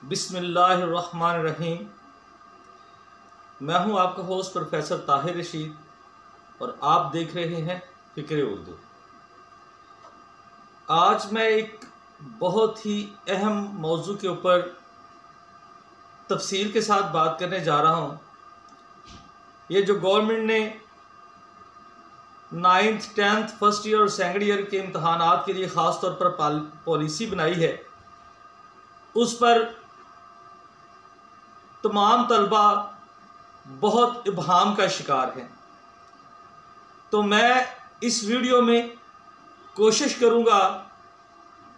बिस्मिल्लाहिर्रहमानिर्रहीम। मैं हूं आपका होस्ट प्रोफेसर ताहिर रशीद और आप देख रहे हैं फ़िक्र उर्दू। आज मैं एक बहुत ही अहम मौजू के ऊपर तफसील के साथ बात करने जा रहा हूं। ये जो गवर्नमेंट ने 9th 10th फर्स्ट ईयर और सेकंड ईयर के इम्तहानात के लिए ख़ास तौर पर पॉलिसी बनाई है, उस पर तमाम तलबा बहुत इब्हाम का शिकार हैं। तो मैं इस वीडियो में कोशिश करूंगा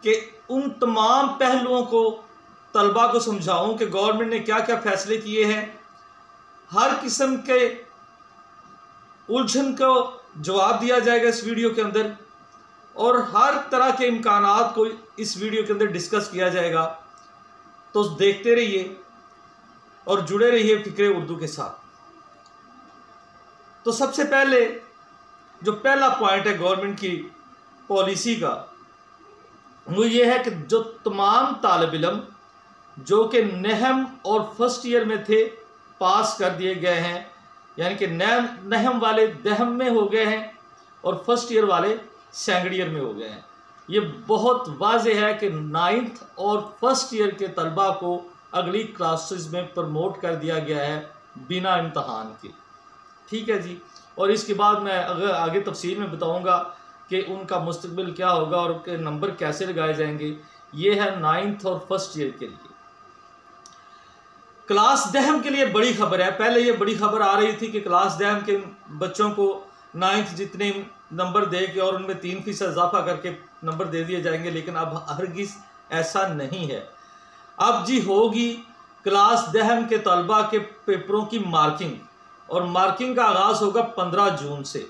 कि उन तमाम पहलुओं को तलबा को समझाऊं कि गवर्नमेंट ने क्या क्या फ़ैसले किए हैं। हर किस्म के उलझन को जवाब दिया जाएगा इस वीडियो के अंदर और हर तरह के इम्कानात को इस वीडियो के अंदर डिस्कस किया जाएगा। तो देखते रहिए और जुड़े रहिए फ़िक्र उर्दू के साथ। तो सबसे पहले जो पहला पॉइंट है गवर्नमेंट की पॉलिसी का, वो ये है कि जो तमाम तालिब इल्म जो कि नहम और फर्स्ट ईयर में थे पास कर दिए गए हैं, यानी कि नहम वाले दहम में हो गए हैं और फर्स्ट ईयर वाले सेकंड ईयर में हो गए हैं। ये बहुत वाज़ेह है कि 9th और फर्स्ट ईयर के तलबा को अगली क्लासेस में प्रमोट कर दिया गया है बिना इम्तहान के। ठीक है जी। और इसके बाद मैं अगर आगे तफसील में बताऊंगा कि उनका मुस्तकबिल क्या होगा और उनके नंबर कैसे लगाए जाएंगे। ये है 9th और फर्स्ट ईयर के लिए। क्लास दहम के लिए बड़ी खबर है। पहले ये बड़ी खबर आ रही थी कि क्लास दहम के बच्चों को 9th जितने नंबर दे के और उनमें 3% इजाफा करके नंबर दे दिए जाएंगे, लेकिन अब हरगिज़ ऐसा नहीं है। अब जी होगी क्लास दहम के तलबा के पेपरों की मार्किंग, और मार्किंग का आगाज़ होगा 15 जून से।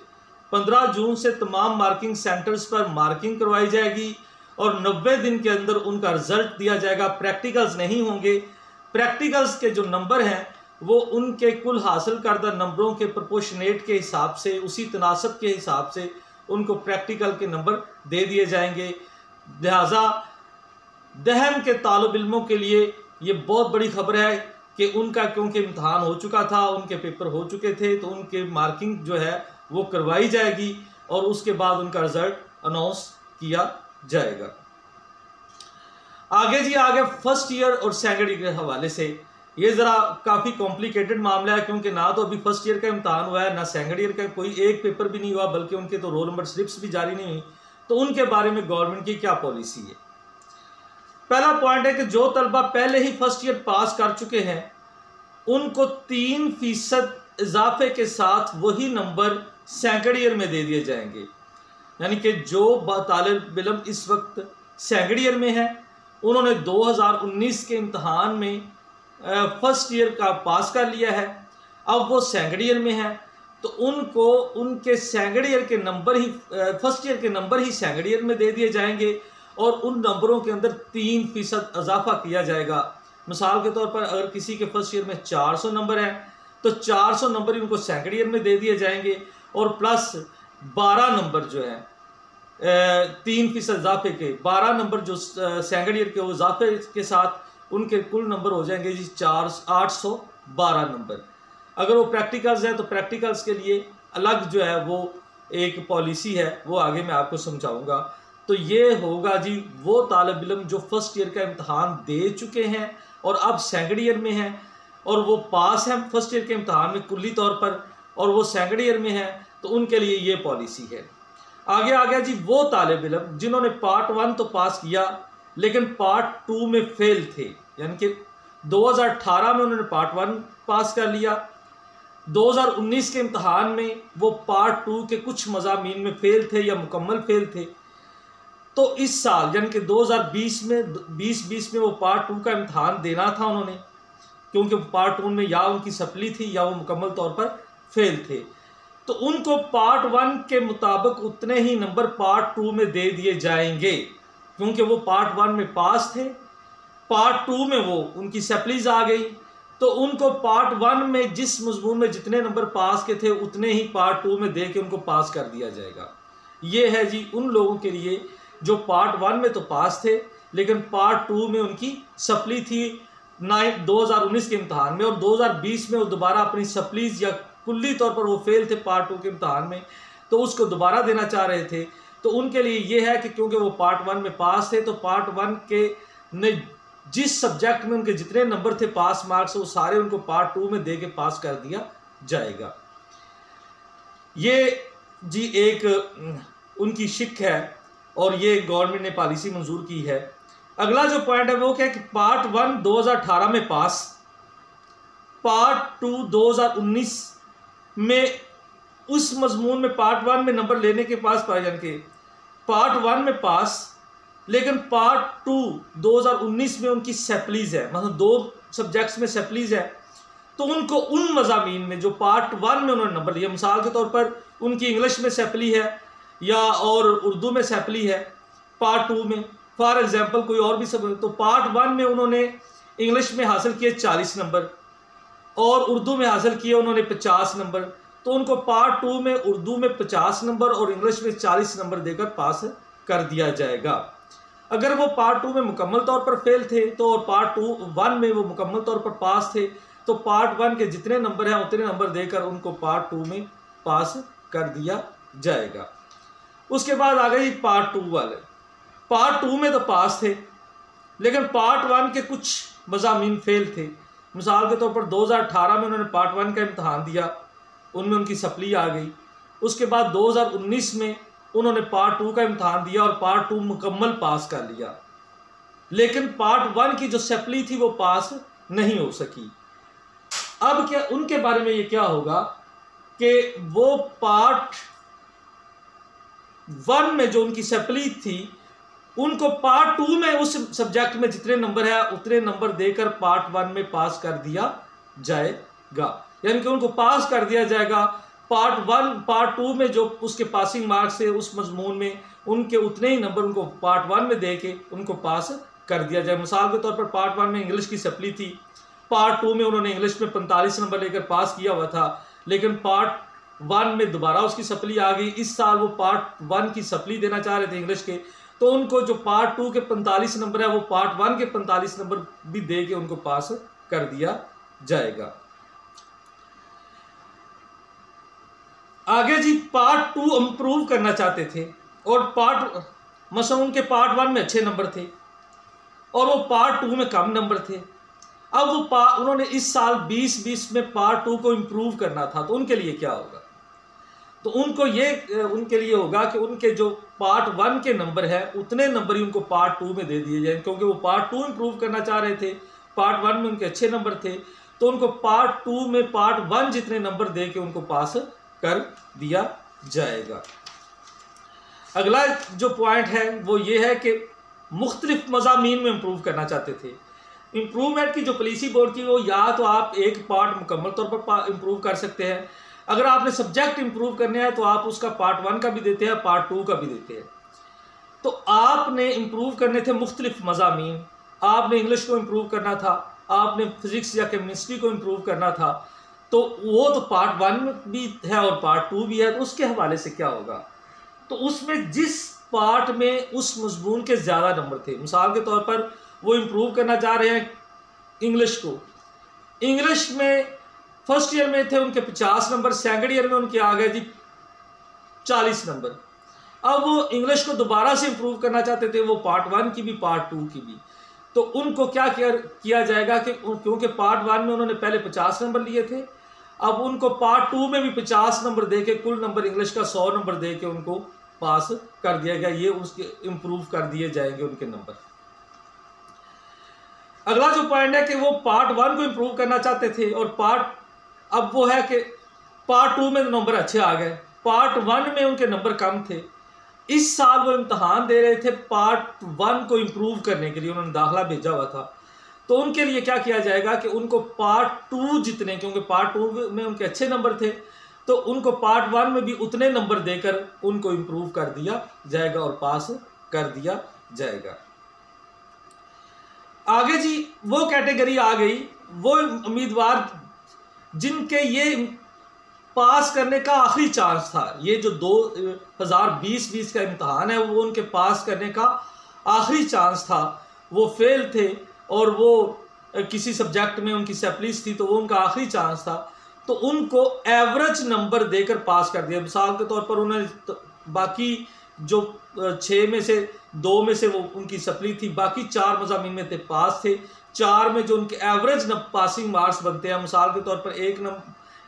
15 जून से तमाम मार्किंग सेंटर्स पर मार्किंग करवाई जाएगी और 90 दिन के अंदर उनका रिजल्ट दिया जाएगा। प्रैक्टिकल्स नहीं होंगे। प्रैक्टिकल्स के जो नंबर हैं वो उनके कुल हासिल करदा नंबरों के प्रोपोर्शनेट के हिसाब से, उसी तनासब के हिसाब से उनको प्रैक्टिकल के नंबर दे दिए जाएंगे। लिहाजा दहम के तालिब इल्मों के लिए ये बहुत बड़ी खबर है कि उनका, क्योंकि इम्तहान हो चुका था, उनके पेपर हो चुके थे, तो उनके मार्किंग जो है वो करवाई जाएगी और उसके बाद उनका रिजल्ट अनाउंस किया जाएगा। आगे जी आगे फर्स्ट ईयर और सेकंड ईयर के हवाले से ये ज़रा काफ़ी कॉम्प्लिकेटेड मामला है, क्योंकि ना तो अभी फर्स्ट ईयर का इम्तहान हुआ है, ना सेकंड ईयर का कोई एक पेपर भी नहीं हुआ, बल्कि उनके तो रोल नंबर स्लिप्स भी जारी नहीं हुई। तो उनके बारे में गवर्नमेंट की क्या पॉलिसी है। पहला पॉइंट है कि जो तलबा पहले ही फर्स्ट ईयर पास कर चुके हैं उनको 3% इजाफे के साथ वही नंबर सेकंड ईयर में दे दिए जाएंगे। यानी कि जो तालिब इल्म इस वक्त सेकंड ईयर में है, उन्होंने 2019 के इम्तहान में फर्स्ट ईयर का पास कर लिया है, अब वो सेकंड ईयर में है, तो उनको उनके सेकंड ईयर के नंबर ही फर्स्ट ईयर के नंबर ही सेकंड ईयर में दे दिए जाएंगे और उन नंबरों के अंदर 3% इजाफा किया जाएगा। मिसाल के तौर पर अगर किसी के फर्स्ट ईयर में 400 नंबर हैं तो 400 नंबर ही उनको सेकंड ईयर में दे दिए जाएंगे और प्लस 12 नंबर जो है 3% इजाफे के 12 नंबर जो सेकंड ईयर के वो इजाफे के साथ उनके कुल नंबर हो जाएंगे जी 812 नंबर। अगर वो प्रैक्टिकल्स है तो प्रैक्टिकल्स के लिए अलग जो है वो एक पॉलिसी है, वो आगे मैं आपको समझाऊंगा। तो ये होगा जी वो तालिब इल्म जो फर्स्ट ईयर का इम्तहान दे चुके हैं और अब सेकंड ईयर में हैं और वो पास हैं फर्स्ट ईयर के इम्तहान में कुल्ली तौर पर, और वो सेकंड ईयर में हैं, तो उनके लिए ये पॉलिसी है। आगे आ गया जी वो तालिब इल्म जिन्होंने पार्ट 1 तो पास किया लेकिन पार्ट 2 में फेल थे, यानी कि 2018 में उन्होंने पार्ट 1 पास कर लिया, 2019 के इम्तहान में वो पार्ट 2 के कुछ मज़ामीन में फेल थे या मुकम्मल फेल थे। तो इस साल यानी कि 2020 में 2020 में वो पार्ट 2 का इम्तहान देना था उन्होंने, क्योंकि पार्ट 1 में या उनकी सप्ली थी या वो मुकम्मल तौर पर फेल थे, तो उनको पार्ट 1 के मुताबिक उतने ही नंबर पार्ट 2 में दे दिए जाएंगे, क्योंकि वो पार्ट 1 में पास थे, पार्ट 2 में वो उनकी सप्लीज आ गई, तो उनको पार्ट 1 में जिस मजमून में जितने नंबर पास के थे उतने ही पार्ट 2 में दे के उनको पास कर दिया जाएगा। ये है जी उन लोगों के लिए जो पार्ट 1 में तो पास थे लेकिन पार्ट 2 में उनकी सप्ली थी, 2019 के इम्तहान में, और 2020 में वो दोबारा अपनी सप्लीज या कुल्ली तौर पर वो फेल थे पार्ट 2 के इम्तहान में, तो उसको दोबारा देना चाह रहे थे। तो उनके लिए ये है कि क्योंकि वो पार्ट 1 में पास थे, तो पार्ट 1 के ने जिस सब्जेक्ट में उनके जितने नंबर थे पास मार्क्स, वो सारे उनको पार्ट 2 में दे के पास कर दिया जाएगा। ये जी एक उनकी शिक है और ये गवर्नमेंट ने पॉलिसी मंजूर की है। अगला जो पॉइंट है वो क्या है कि पार्ट 1 2018 में पास, पार्ट 2 2019 में उस मजमून में पार्ट 1 में नंबर लेने के पास पाए जाने के पार्ट 1 में पास, लेकिन पार्ट 2 2019 में उनकी सेपलीज है, मतलब 2 सब्जेक्ट्स में सेपलीज है, तो उनको उन मज़ामीन में जो पार्ट 1 में उन्होंने नंबर लिया, मिसाल के तौर पर उनकी इंग्लिश में सेपली है या और उर्दू में सेपली है पार्ट 2 में, फॉर एग्जांपल कोई और भी सब, तो पार्ट 1 में उन्होंने इंग्लिश में हासिल किए 40 नंबर और उर्दू में हासिल किए उन्होंने 50 नंबर, तो उनको पार्ट 2 में उर्दू में 50 नंबर और इंग्लिश में 40 नंबर देकर पास कर दिया जाएगा। अगर वो पार्ट 2 में मुकम्मल तौर पर फेल थे तो और पार्ट 1 में वो मुकम्मल तौर पर पास थे, तो पार्ट 1 के जितने नंबर हैं उतने नंबर देकर उनको पार्ट 2 में पास कर दिया जाएगा। उसके बाद आ गई पार्ट 2 वाले। पार्ट 2 में तो पास थे, लेकिन पार्ट 1 के कुछ मज़ामीन फेल थे। मिसाल के तौर पर 2018 में उन्होंने पार्ट 1 का इम्तहान दिया, उनमें उनकी सप्ली आ गई। उसके बाद 2019 में उन्होंने पार्ट 2 का इम्तहान दिया और पार्ट 2 मुकम्मल पास कर लिया, लेकिन पार्ट 1 की जो सप्ली थी वो पास नहीं हो सकी। अब क्या उनके बारे में ये क्या होगा कि वो पार्ट 1 में जो उनकी सप्ली थी उनको पार्ट 2 में उस सब्जेक्ट में जितने नंबर है उतने नंबर देकर पार्ट 1 में पास कर दिया जाएगा, यानी कि उनको पास कर दिया जाएगा। पार्ट 2 में जो उसके पासिंग मार्क्स थे उस मजमून में उनके उतने ही नंबर उनको पार्ट 1 में दे के उनको पास कर दिया जाए। मिसाल के तौर पर पार्ट 1 में इंग्लिश की सप्ली थी, पार्ट 2 में उन्होंने इंग्लिश में 45 नंबर लेकर पास किया हुआ था, लेकिन पार्ट 1 में दोबारा उसकी सप्ली आ गई। इस साल वो पार्ट 1 की सप्ली देना चाह रहे थे इंग्लिश के, तो उनको जो पार्ट 2 के 45 नंबर है वो पार्ट 1 के 45 नंबर भी दे के उनको पास कर दिया जाएगा। आगे जी पार्ट 2 इम्प्रूव करना चाहते थे और मसलन उनके पार्ट 1 में अच्छे नंबर थे और वो पार्ट 2 में कम नंबर थे। अब वो उन्होंने इस साल 2020 में पार्ट 2 को इम्प्रूव करना था, तो उनके लिए क्या होगा? तो उनके लिए होगा कि उनके जो पार्ट 1 के नंबर है उतने नंबर ही उनको पार्ट 2 में दे दिए जाए, क्योंकि वो पार्ट 2 इम्प्रूव करना चाह रहे थे, पार्ट 1 में उनके अच्छे नंबर थे, तो उनको पार्ट 2 में पार्ट 1 जितने नंबर दे के उनको पास कर दिया जाएगा। अगला जो पॉइंट है वो ये है कि मुख्तलिफ मज़ामीन में इम्प्रूव करना चाहते थे। इम्प्रूवमेंट की जो पॉलिसी बोर्ड की वो या तो आप एक पार्ट मुकम्मल तौर पर इम्प्रूव कर सकते हैं, अगर आपने सब्जेक्ट इम्प्रूव करने हैं तो आप उसका पार्ट 1 का भी देते हैं, पार्ट 2 का भी देते हैं। तो आपने इम्प्रूव करने थे मुख्तलिफ मज़ामीन, आपने इंग्लिश को इम्प्रूव करना था, आपने फिज़िक्स या केमिस्ट्री को इम्प्रूव करना था, तो वो तो पार्ट 1 भी है और पार्ट 2 भी है, तो उसके हवाले से क्या होगा? तो उसमें जिस पार्ट में उस मजमून के ज़्यादा नंबर थे, मिसाल के तौर पर वो इम्प्रूव करना चाह रहे हैं इंग्लिश को, इंग्लिश में फर्स्ट ईयर में थे उनके 50 नंबर, सेकंड ईयर में उनके आ गए जी 40 नंबर। अब वो इंग्लिश को दोबारा से इम्प्रूव करना चाहते थे, वो पार्ट 1 की भी पार्ट 2 की भी, तो उनको क्या किया जाएगा कि क्योंकि पार्ट 1 में उन्होंने पहले 50 नंबर लिए थे, अब उनको पार्ट 2 में भी 50 नंबर दे के कुल नंबर इंग्लिश का 100 नंबर दे के उनको पास कर दिया गया, ये उसके इम्प्रूव कर दिए जाएंगे उनके नंबर। अगला जो पॉइंट है कि वो पार्ट 1 को इम्प्रूव करना चाहते थे और अब वो है कि पार्ट 2 में नंबर अच्छे आ गए, पार्ट 1 में उनके नंबर कम थे। इस साल वो इम्तहान दे रहे थे पार्ट 1 को इम्प्रूव करने के लिए, उन्होंने दाखिला भेजा हुआ था, तो उनके लिए क्या किया जाएगा कि उनको पार्ट 2 जितने, क्योंकि पार्ट 2 में उनके अच्छे नंबर थे, तो उनको पार्ट 1 में भी उतने नंबर देकर उनको इम्प्रूव कर दिया जाएगा और पास कर दिया जाएगा। आगे जी वो कैटेगरी आ गई, वो उम्मीदवार जिनके ये पास करने का आखिरी चांस था, ये जो 2020 का इम्तहान है वो उनके पास करने का आखिरी चांस था, वो फेल थे और वो किसी सब्जेक्ट में उनकी सैपलिस थी तो वो उनका आखिरी चांस था, तो उनको एवरेज नंबर देकर पास कर दिया। मिसाल के तौर पर उन्होंने बाकी जो 6 में से 2 में से वो उनकी सप्ली थी, बाकी 4 मज़ामीन में थे पास थे। 4 में जो उनके एवरेज पासिंग मार्क्स बनते हैं, मिसाल के तौर पर एक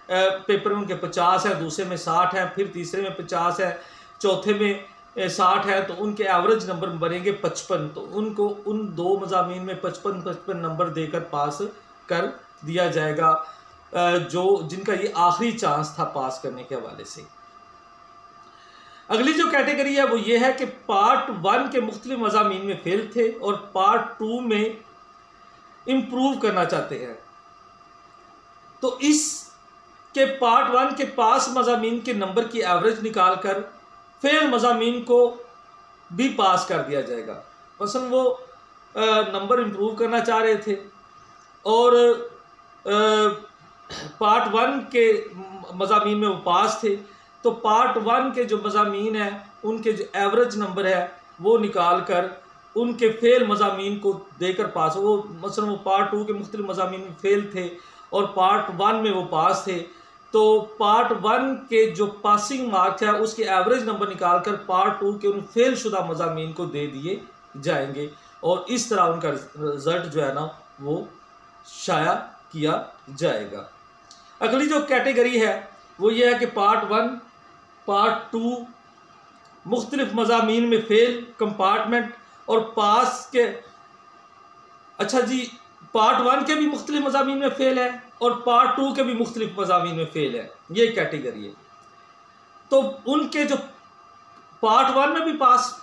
पेपर में उनके 50 है, दूसरे में 60 है, फिर तीसरे में 50 है, चौथे में 60 है, तो उनके एवरेज नंबर बनेंगे 55। तो उनको उन 2 मज़ामीन में 55 नंबर देकर पास कर दिया जाएगा, जो जिनका ये आखिरी चांस था पास करने के हवाले से। अगली जो कैटेगरी है वो ये है कि पार्ट 1 के मुख्तलिफ मज़ामीन में फेल थे और पार्ट 2 में इम्प्रूव करना चाहते हैं। तो इस के पार्ट 1 के पास मज़ामीन के नंबर की एवरेज निकाल कर फेल मज़ामीन को भी पास कर दिया जाएगा। मसलन वो नंबर इम्प्रूव करना चाह रहे थे और पार्ट 1 के मज़ामीन में वो पास थे, तो पार्ट 1 के जो मज़ामीन हैं उनके जो एवरेज नंबर है वो निकाल कर उनके फेल मज़ामीन को देकर पास, वो मसलन वो पार्ट 2 के मुख्तलिफ मज़ामीन में फेल थे और पार्ट 1 में वो पास थे, तो पार्ट 1 के जो पासिंग मार्क्स है उसके एवरेज नंबर निकाल कर पार्ट 2 के उन फेल शुदा मज़ामीन को दे दिए जाएंगे और इस तरह उनका रिज़ल्ट जो है ना वो शाया किया जाएगा। अगली जो कैटेगरी है वो ये है कि पार्ट 1 पार्ट 2 मुख्तलिफ मज़ामीन में फेल कंपार्टमेंट और पास के, अच्छा जी, पार्ट 1 के भी मुख्तलिफ मज़ामीन में फेल है और पार्ट 2 के भी मुख्तलिफ मज़ामीन में फेल है, ये कैटेगरी है। तो उनके जो पार्ट 1 में भी पास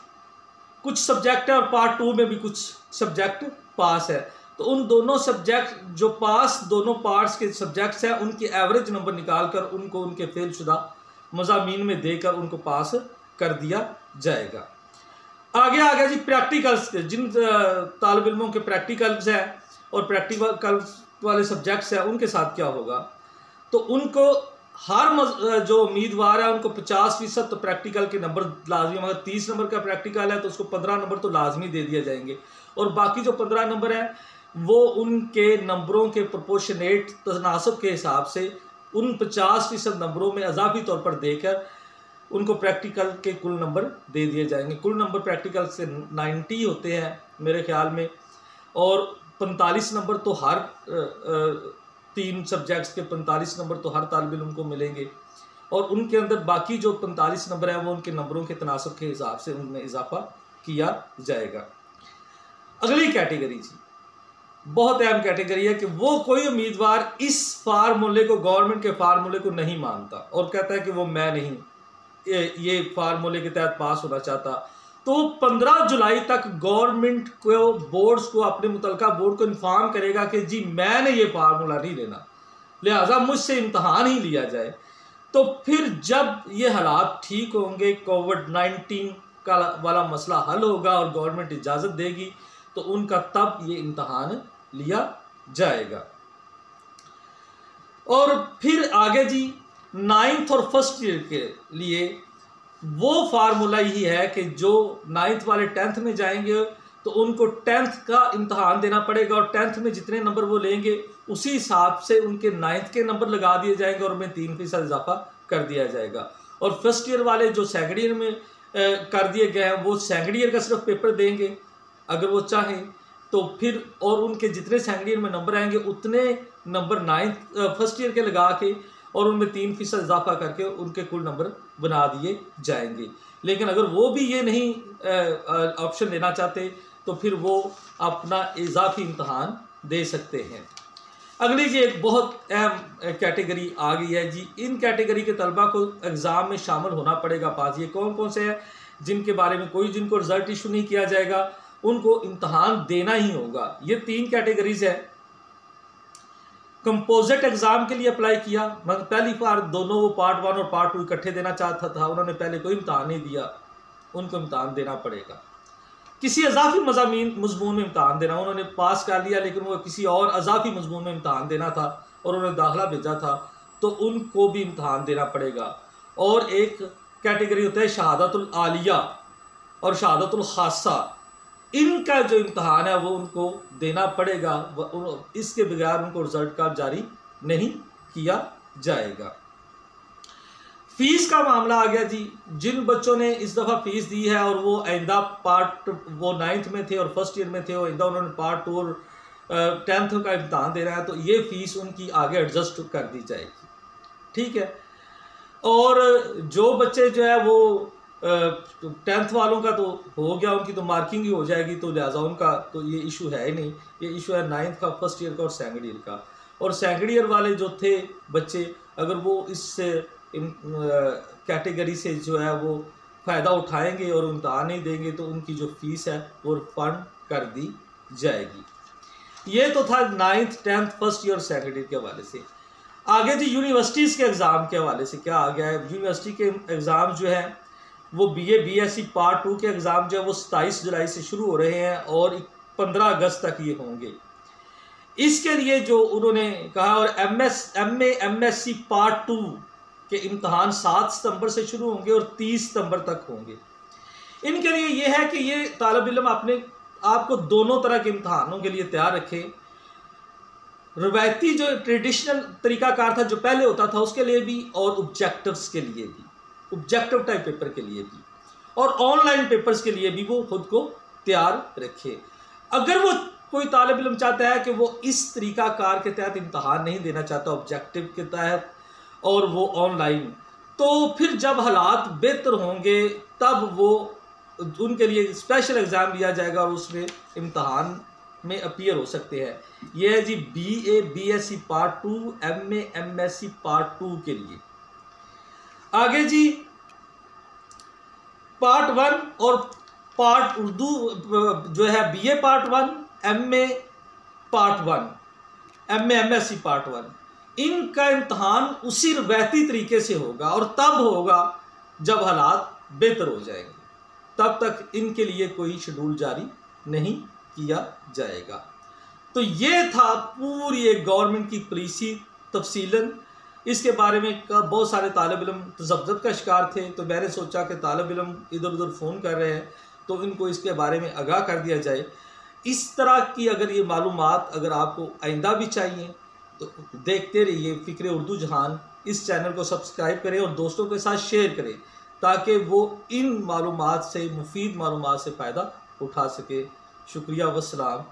कुछ सब्जेक्ट है और पार्ट 2 में भी कुछ सब्जेक्ट पास है, तो उन दोनों सब्जेक्ट जो पास दोनों पार्ट्स के सब्जेक्ट्स हैं उनके एवरेज नंबर निकाल कर उनको उनके फेल शुदा मज़ामीन में देकर उनको पास कर दिया जाएगा। आगे आ गया जी प्रैक्टिकल्स के, जिन तालिब इल्मों के प्रैक्टिकल्स हैं और प्रैक्टिकल्स वाले सब्जेक्ट्स हैं उनके साथ क्या होगा। तो उनको हर जो उम्मीदवार है उनको 50% तो प्रैक्टिकल के नंबर लाजमी, अगर 30 नंबर का प्रैक्टिकल है तो उसको 15 नंबर तो लाजमी दे दिया जाएंगे और बाकी जो 15 नंबर है वो उनके नंबरों के प्रोपोर्शनेट तनासब के हिसाब से उन 50% नंबरों में इजाफी तौर पर देकर उनको प्रैक्टिकल के कुल नंबर दे दिए जाएंगे। कुल नंबर प्रैक्टिकल से 90 होते हैं मेरे ख्याल में, और 45 नंबर तो हर 3 सब्जेक्ट्स के 45 नंबर तो हर तालिब इल्म को मिलेंगे और उनके अंदर बाकी जो 45 नंबर हैं वो उनके नंबरों के तनासब के हिसाब से उनमें इजाफा किया जाएगा। अगली कैटेगरी जी बहुत अहम कैटेगरी है कि वो कोई उम्मीदवार इस फार्मूले को, गवर्नमेंट के फार्मूले को नहीं मानता और कहता है कि वो मैं नहीं ये फार्मूले के तहत पास होना चाहता, तो 15 जुलाई तक गवर्नमेंट को, बोर्ड्स को, अपने मुतलका बोर्ड को इन्फॉर्म करेगा कि जी मैंने ये फार्मूला नहीं लेना, लिहाजा मुझसे इम्तहान ही लिया जाए। तो फिर जब ये हालात ठीक होंगे, कोविड-19 का वाला मसला हल होगा और गवर्नमेंट इजाज़त देगी तो उनका तब ये इम्तहान लिया जाएगा। और फिर आगे जी 9th और 1st ईयर के लिए वो फार्मूला ही है कि जो 9th वाले 10th में जाएंगे तो उनको 10th का इम्तहान देना पड़ेगा और 10th में जितने नंबर वो लेंगे उसी हिसाब से उनके 9th के नंबर लगा दिए जाएंगे और उनमें 3% इजाफा कर दिया जाएगा। और 1st ईयर वाले जो सेकंड ईयर में कर दिए गए हैं वो सेकंड ईयर का सिर्फ पेपर देंगे अगर वो चाहें तो फिर, और उनके जितने सेकंड ईयर में नंबर आएंगे उतने नंबर 1st ईयर के लगा के और उनमें 3% इजाफा करके उनके कुल नंबर बना दिए जाएंगे। लेकिन अगर वो भी ये नहीं ऑप्शन लेना चाहते तो फिर वो अपना इजाफी इम्तहान दे सकते हैं। अगली जी एक बहुत अहम कैटेगरी आ गई है जी, इन कैटेगरी के तलबा को एग्ज़ाम में शामिल होना पड़ेगा पास। ये कौन कौन से हैं जिनके बारे में जिनको रिजल्ट इशू नहीं किया जाएगा उनको इम्तहान देना ही होगा। ये 3 कैटेगरीज है। कंपोजिट एग्जाम के लिए अप्लाई किया, मतलब पहली बार दोनों वो पार्ट 1 और पार्ट 2 इकट्ठे देना चाहता था, उन्होंने पहले कोई इम्तहान नहीं दिया, उनको इम्तहान देना पड़ेगा। किसी अजाफी मजमून में इम्तहान देना, उन्होंने पास कर लिया लेकिन वो किसी और अजाफी मजमून में इम्तहान देना था और उन्होंने दाखिला भेजा था तो उनको भी इम्तहान देना पड़ेगा। और एक कैटेगरी होता है शहादतुल आलिया और शहादतुल खासा, इनका जो इम्तहान है वो उनको देना पड़ेगा, इसके बगैर उनको रिजल्ट कार्ड जारी नहीं किया जाएगा। फीस का मामला आ गया जी। जिन बच्चों ने इस दफ़ा फीस दी है और वो आइंदा वो 9th में थे और फर्स्ट ईयर में थे, और आइंदा उन्होंने पार्ट 2 और 10th का इम्तहान दे रहा है, तो ये फ़ीस उनकी आगे एडजस्ट कर दी जाएगी, ठीक है। और जो बच्चे जो है वो 10th वालों का तो हो गया, उनकी तो मार्किंग ही हो जाएगी, तो लिहाजा उनका तो ये इशू है ही नहीं। ये इशू है 9th का, फर्स्ट ईयर का और सेकंड ईयर का। और सेकंड ईयर वाले जो थे बच्चे, अगर वो इस कैटेगरी से जो है वो फ़ायदा उठाएंगे और इम्तहान नहीं देंगे, तो उनकी जो फ़ीस है वो रिफंड कर दी जाएगी। ये तो था 9th 10th फर्स्ट ईयर और सेकंड ईयर के हवाले से। आगे जी यूनिवर्सिटीज़ के एग्ज़ाम के हवाले से क्या आ गया है। यूनिवर्सिटी के एग्ज़ाम जो है वो BA BSc पार्ट 2 के एग्ज़ाम जो है वो 27 जुलाई से शुरू हो रहे हैं और 15 अगस्त तक ये होंगे। इसके लिए जो उन्होंने कहा, और MA MSc पार्ट 2 के इम्तहान 7 सितंबर से शुरू होंगे और 30 सितंबर तक होंगे। इनके लिए ये है कि ये तालिब इल्म अपने आपको दोनों तरह के इम्तहानों के लिए तैयार रखें। रवायती जो ट्रेडिशनल तरीकाकार था जो पहले होता था उसके लिए भी, और ऑब्जेक्टिव्स के लिए भी, ऑब्जेक्टिव टाइप पेपर के लिए भी, और ऑनलाइन पेपर्स के लिए भी वो खुद को तैयार रखे। अगर वो कोई तालिब इल्म चाहता है कि वो इस तरीकाकार के तहत इम्तहान नहीं देना चाहता, ऑब्जेक्टिव के तहत और वो ऑनलाइन, तो फिर जब हालात बेहतर होंगे तब वो उनके लिए स्पेशल एग्ज़ाम लिया जाएगा और उसमें इम्तहान में अपीयर हो सकते हैं। यह है जी BA BSc part 2 MA MSc part 2 के लिए। आगे जी पार्ट 1 और पार्ट उर्दू जो है BA part 1 MA part 1 MA MSc part 1, इनका इम्तहान उसी रवायती तरीके से होगा और तब होगा जब हालात बेहतर हो जाएंगे। तब तक इनके लिए कोई शेड्यूल जारी नहीं किया जाएगा। तो ये था पूरी एक गवर्नमेंट की पॉलिसी तफसीलन। इसके बारे में बहुत सारे तालिब इल्म तज़ब्ज़ुब का शिकार थे, तो मैंने सोचा कि तालिब इल्म इधर उधर फ़ोन कर रहे हैं तो इनको इसके बारे में आगाह कर दिया जाए। इस तरह की अगर ये मालूमात अगर आपको आइंदा भी चाहिए तो देखते रहिए फ़िक्र उर्दू जहान। इस चैनल को सब्सक्राइब करें और दोस्तों के साथ शेयर करें ताकि वो इन मालूमात से, मुफीद मालूमात से फ़ायदा उठा सके। शुक्रिया, वस्सलाम।